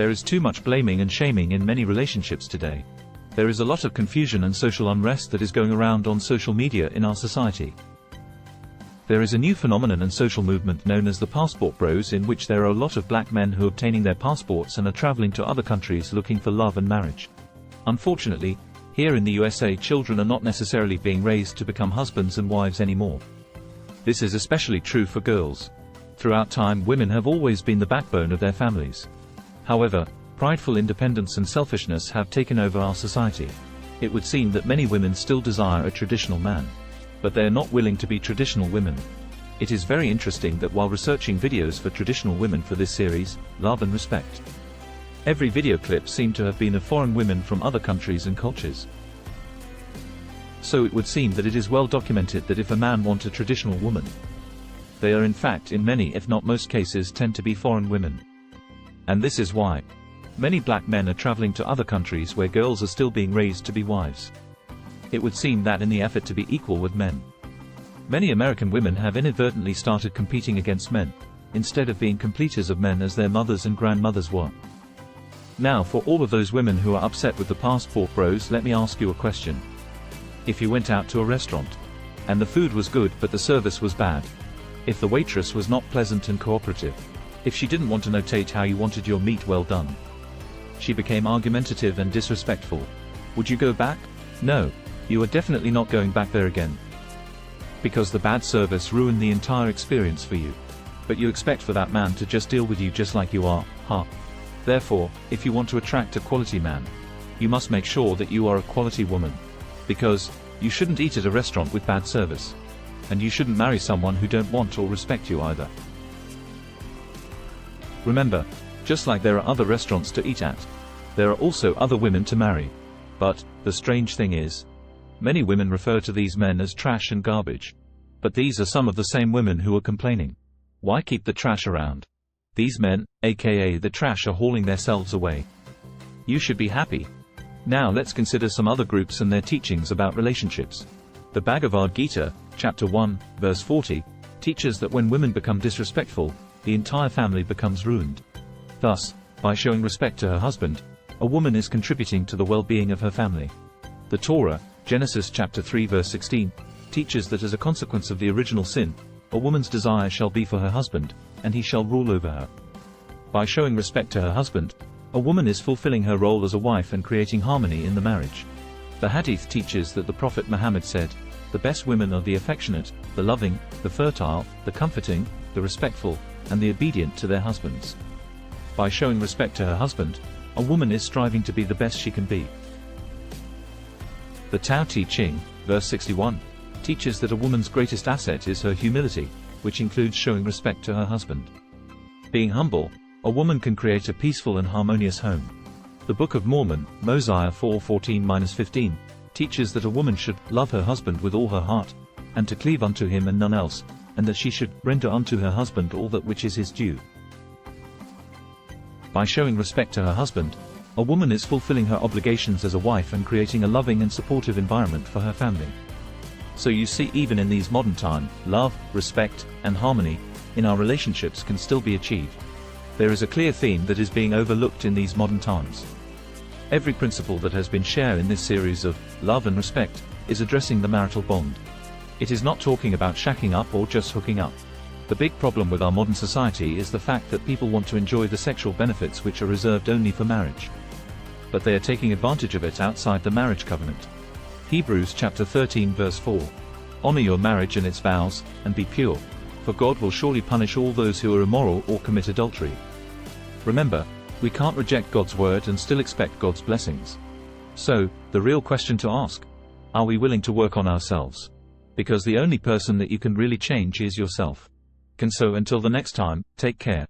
There is too much blaming and shaming in many relationships today. There is a lot of confusion and social unrest that is going around on social media in our society. There is a new phenomenon and social movement known as the passport bros, in which there are a lot of black men who are obtaining their passports and are traveling to other countries looking for love and marriage. Unfortunately, here in the USA, children are not necessarily being raised to become husbands and wives anymore. This is especially true for girls. Throughout time, women have always been the backbone of their families. However, prideful independence and selfishness have taken over our society. It would seem that many women still desire a traditional man, but they are not willing to be traditional women. It is very interesting that while researching videos for traditional women for this series, Love and Respect, every video clip seemed to have been of foreign women from other countries and cultures. So it would seem that it is well documented that if a man wants a traditional woman, they are in fact in many if not most cases tend to be foreign women. And this is why many black men are traveling to other countries where girls are still being raised to be wives. It would seem that in the effort to be equal with men, many American women have inadvertently started competing against men, instead of being completers of men as their mothers and grandmothers were. Now, for all of those women who are upset with the passport bros, let me ask you a question. If you went out to a restaurant, and the food was good but the service was bad, if the waitress was not pleasant and cooperative, if she didn't want to notate how you wanted your meat well done, she became argumentative and disrespectful, would you go back? No. You are definitely not going back there again. Because the bad service ruined the entire experience for you. But you expect for that man to just deal with you just like you are, huh? Therefore, if you want to attract a quality man, you must make sure that you are a quality woman. Because you shouldn't eat at a restaurant with bad service. And you shouldn't marry someone who don't want or respect you either. Remember, just like there are other restaurants to eat at, there are also other women to marry. But the strange thing is, many women refer to these men as trash and garbage. But these are some of the same women who are complaining. Why keep the trash around? These men, aka the trash, are hauling themselves away. You should be happy. Now let's consider some other groups and their teachings about relationships. The Bhagavad Gita, chapter 1, verse 40, teaches that when women become disrespectful, the entire family becomes ruined. Thus, by showing respect to her husband, a woman is contributing to the well-being of her family. The Torah, Genesis chapter 3 verse 16, teaches that as a consequence of the original sin, a woman's desire shall be for her husband, and he shall rule over her. By showing respect to her husband, a woman is fulfilling her role as a wife and creating harmony in the marriage. The Hadith teaches that the Prophet Muhammad said, "The best women are the affectionate, the loving, the fertile, the comforting, the respectful, and the obedient to their husbands." By showing respect to her husband, a woman is striving to be the best she can be. The Tao Te Ching, verse 61, teaches that a woman's greatest asset is her humility, which includes showing respect to her husband. Being humble, a woman can create a peaceful and harmonious home. The Book of Mormon, Mosiah 4:14-15, teaches that a woman should love her husband with all her heart, and to cleave unto him and none else, and that she should render unto her husband all that which is his due. By showing respect to her husband, a woman is fulfilling her obligations as a wife and creating a loving and supportive environment for her family. So you see, even in these modern times, love, respect, and harmony in our relationships can still be achieved. There is a clear theme that is being overlooked in these modern times. Every principle that has been shared in this series of love and respect is addressing the marital bond. It is not talking about shacking up or just hooking up. The big problem with our modern society is the fact that people want to enjoy the sexual benefits which are reserved only for marriage. But they are taking advantage of it outside the marriage covenant. Hebrews chapter 13 verse 4. Honor your marriage and its vows, and be pure, for God will surely punish all those who are immoral or commit adultery. Remember, we can't reject God's word and still expect God's blessings. So, the real question to ask, are we willing to work on ourselves? Because the only person that you can really change is yourself. And so until the next time, take care.